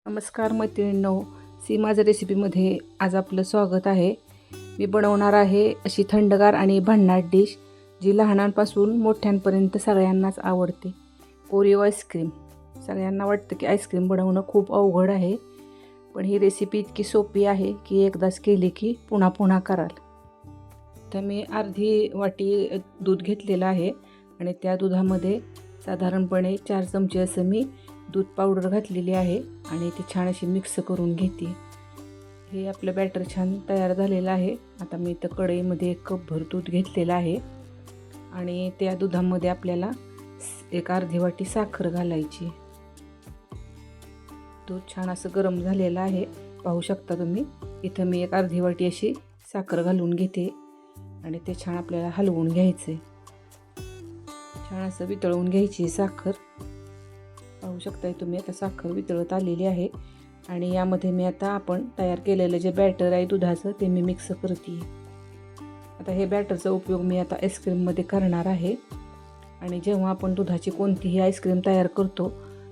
नमस्कार मैत्रिणींनो, सीमाज रेसिपीमध्ये आज आपलं स्वागत आहे. मी बनवणार आहे अशी थंडगार आणि भन्नाट डिश जी लहानांपासून मोठ्यांपर्यंत सगळ्यांनाच आवडते. Oreo ice cream. सगळ्यांना वाटतं की आईस्क्रीम बनवणं खूप अवघड आहे, पण ही रेसिपी इतकी सोपी आहे की एकदाच केली की पुन्हा पुन्हा कराल. तर मी अर्धी वाटी दूध घेतलेलं आहे आणि त्या दुधामध्ये साधारणपणे 4 चमचे असं मी दूध पावडर घातलेली आहे आणि ती छान अशी मिक्स करून घेते. हे आपलं बॅटर छान तयार झालेलं आहे. आता मी इथं कढईमध्ये 1 कपभर दूध घेतलेलं आहे आणि त्या दुधामध्ये आपल्याला एक अर्धी वाटी साखर घालायची. दूध छान असं गरम झालेलं आहे, पाहू शकता तुम्ही. इथं मी एक अर्धी वाटी अशी साखर घालून घेते आणि ते छान आपल्याला हलवून घ्यायचे. छान असं वितळवून घ्यायची साखर. पाहू शकताय तुम्ही आता साखर वितळत आलेली आहे आणि यामध्ये मी आता आपण तयार केलेलं जे बॅटर आहे दुधाचं ते मी मिक्स करते. आता हे बॅटरचा उपयोग मी आता आईस्क्रीममध्ये करणार आहे आणि जेव्हा आपण दुधाची कोणतीही आईस्क्रीम तयार करतो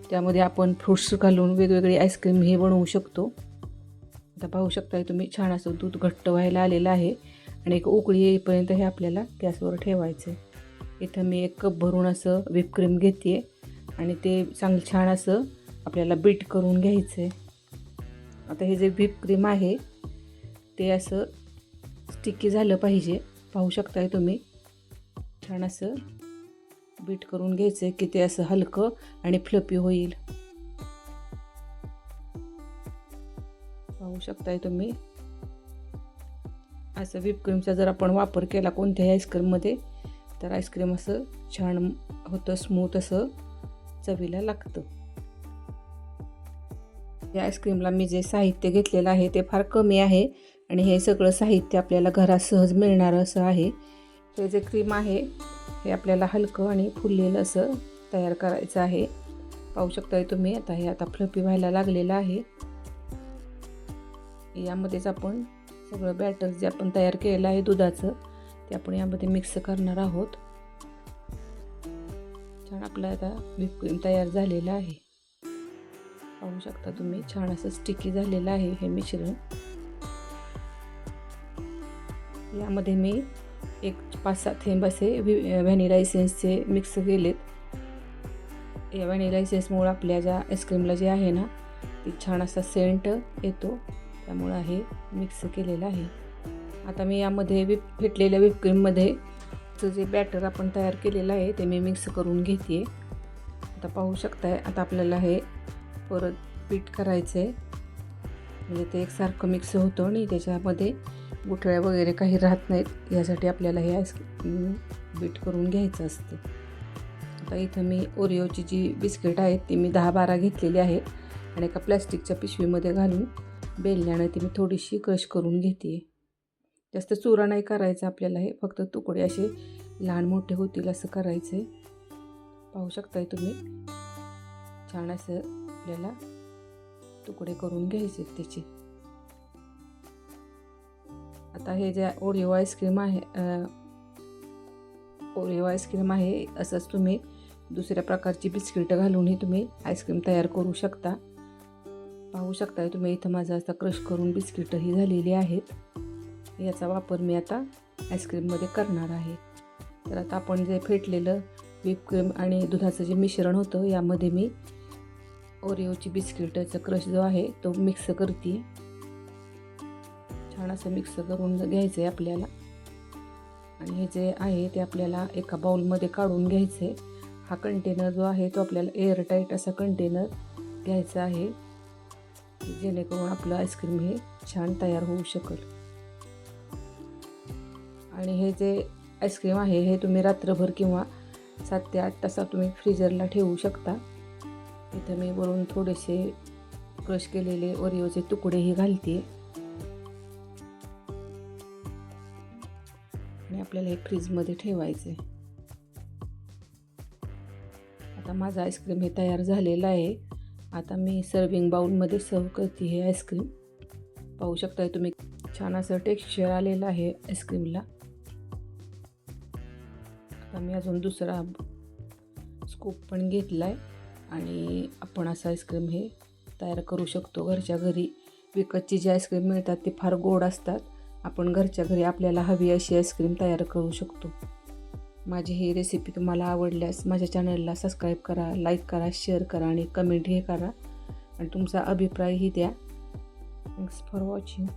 त्यामध्ये आपण फ्रूट्स घालून वेगवेगळी आईस्क्रीम हे बनवू शकतो. आता पाहू शकताय तुम्ही छान असं दूध घट्ट व्हायला आलेलं आहे आणि एक उकळी येईपर्यंत हे आपल्याला गॅसवर ठेवायचं. इथं मी 1 कप भरून असं व्हिप क्रीम घेते आणि ते छान असं आपल्याला बीट करून घ्यायचं आहे. आता हे जे व्हिप क्रीम आहे ते असं स्टिकी झालं पाहिजे. पाहू शकताय तुम्ही छान असं बीट करून घ्यायचं आहे की ते असं हलकं आणि फ्लफी होईल. पाहू शकताय तुम्ही असं व्हिप क्रीमचा जर आपण वापर केला कोणत्याही आईस्क्रीममध्ये तर आईस्क्रीम असं छान होतं, स्मूथ असं चवीला लागतं. या आईस्क्रीमला मी जे साहित्य घेतलेलं आहे ते फार कमी आहे आणि हे सगळं साहित्य आपल्याला घरात सहज मिळणारं असं आहे. हे जे क्रीम आहे हे आपल्याला हलकं आणि फुललेलं असं तयार करायचं आहे. पाहू शकताय तुम्ही आता हे फ्लफी व्हायला लागलेलं आहे. यामध्येच आपण सगळं बॅटर जे आपण तयार केलेलं आहे दुधाचं ते आपण यामध्ये मिक्स करणार आहोत. छान आपलं आता व्हिप क्रीम तयार झालेलं आहे. पाहू शकता तुम्ही छान असं स्टिकी झालेलं आहे हे मिश्रण. यामध्ये मी एक 5-6 थेंब असे व्हॅनिला इसेन्सचे मिक्स केलेत. या व्हॅनिला इसेन्समुळे आपल्या ज्या आईस्क्रीमला जे आहे ना ती छान असा सेंट येतो, त्यामुळं हे मिक्स केलेलं आहे. आता मी यामध्ये फेटलेल्या व्हिप क्रीममध्ये जे बॅटर आपण तयार केलेलं आहे ते मी मिक्स करून घेते. आता पाहू शकताय आता आपल्याला हे परत बीट करायचं आहे म्हणजे ते एकसारखं मिक्स होतं आणि त्याच्यामध्ये गुठळ्या वगैरे काही राहत नाहीत यासाठी आपल्याला हे आईस्क्रीम बीट करून घ्यायचं असतं. आता इथं मी ओरिओची जी बिस्किट आहेत ती मी 10-12 घेतलेली आहेत आणि एका प्लॅस्टिकच्या पिशवीमध्ये घालून बेलण्याने ती मी थोडीशी क्रश करून घेते. जास्त चुरा नाही करायचं आपल्याला, हे फक्त तुकडे असे लहान मोठे होतील असं करायचं आहे. पाहू शकताय तुम्ही छान असं आपल्याला तुकडे करून घ्यायचे त्याचे. आता हे जे ओरिओ आईस्क्रीम आहे असंच तुम्ही दुसऱ्या प्रकारची बिस्किटं घालूनही तुम्ही आईस्क्रीम तयार करू शकता. पाहू शकताय तुम्ही इथं माझं असं क्रश करून बिस्किटंही झालेली आहेत. याचा वापर मी आता आईस्क्रीममध्ये करणार आहे. तर आता आपण जे फेटलेलं व्हिप क्रीम आणि दुधाचं जे मिश्रण होतं यामध्ये मी ओरिओची बिस्किटाचा क्रश जो आहे तो मिक्स करते. छान असं मिक्स करून घ्यायचं आहे आपल्याला आणि हे जे आहे ते आपल्याला एका बाउलमध्ये काढून घ्यायचं आहे. हा कंटेनर जो आहे तो आपल्याला एअरटाईट असा कंटेनर घ्यायचा आहे की जेणेकरून आपलं आईस्क्रीम हे छान तयार होऊ शकेल. आणि हे जे आईस्क्रीम आहे हे तुम्ही रात्रभर किंवा 7 ते 8 तासात तुम्ही फ्रीजरला ठेवू शकता. इथं मी वरून थोडेसे क्रश केलेले ओरिओचे तुकडेही घालते आणि आपल्याला हे फ्रीजमध्ये ठेवायचे. आता माझं आईस्क्रीम हे तयार झालेलं आहे. आता मी सर्विंग बाउलमध्ये सर्व करते हे आईस्क्रीम. पाहू शकताय तुम्ही छान असं टेक्स्चर आलेलं आहे आईस्क्रीमला. आता मी अजून दुसरा स्कूप पण घेतला आहे आणि आपण असं आईस्क्रीम हे तयार करू शकतो घरच्या घरी. विकतची जी आईस्क्रीम मिळतात ते फार गोड असतात. आपण घरच्या घरी आपल्याला हवी अशी आईस्क्रीम तयार करू शकतो. माझी ही रेसिपी तुम्हाला आवडल्यास माझ्या चॅनलला सबस्क्राईब करा, लाईक करा, शेअर करा आणि कमेंट हे करा आणि तुमचा अभिप्रायही द्या. Thanks for watching.